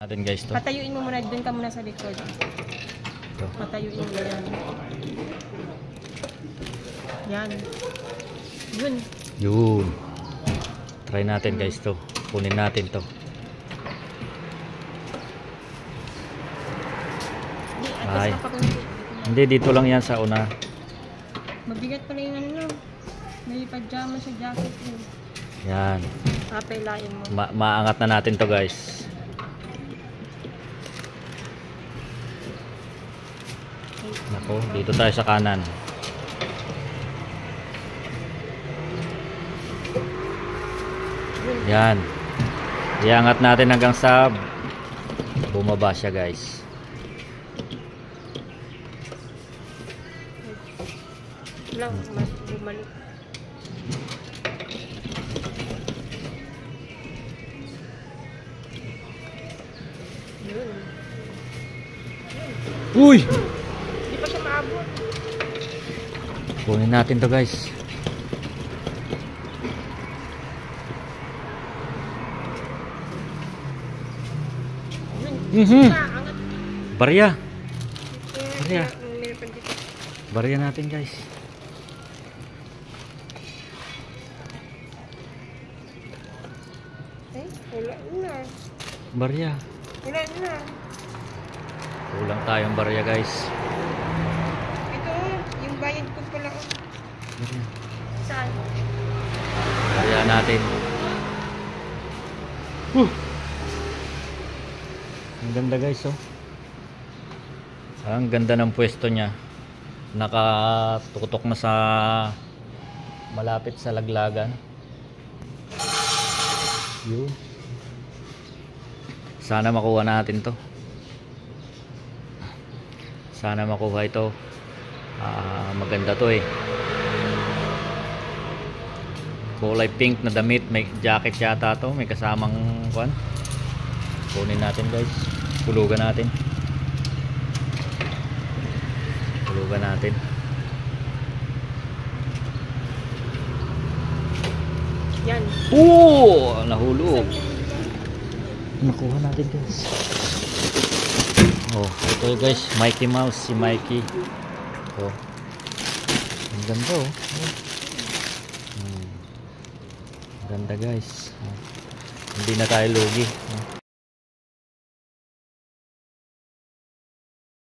natin guys to. Patayuin mo muna, doon ka muna sa likod. Ito. Patayuin mo yan. Yan. Yun. Yun. Try natin guys to. Kunin natin to. Ay. Hindi, dito lang yan sa una. Mabigat pala yung ano. May pajama sa jacket mo. Yan. Papailain mo. Maangat na natin to guys. Nako, dito tayo sa kanan. Yan. Iangat natin hanggang sa bumaba siya guys. Lang, mas bumalik. Yun. Uy! Hindi pa siya maabot. Kunin natin to guys. Yun. Angat. Barya. Kaya, Barya natin guys. Wala na. Barya. Wala na. Kulang tayong barya guys. Ito, yung bayad ko pala. Barya. Saan? Barya natin. Ang ganda guys oh. Ang ganda ng pwesto niya. Nakatutok na sa malapit sa laglagan. Yun. Sana makuha natin to. Sana makuha ito. Maganda to eh. Kulay pink na damit. May jacket yata to. May kasamang kwan. Kunin natin guys. Pulugan natin. Pulugan natin. Yan. Oh! Nahulog. Nakuha natin guys. Oh, ito guys, Mikey Mouse, si Mikey. Oh. Ang ganda oh. Ang ganda guys. Hindi na tayo lugi.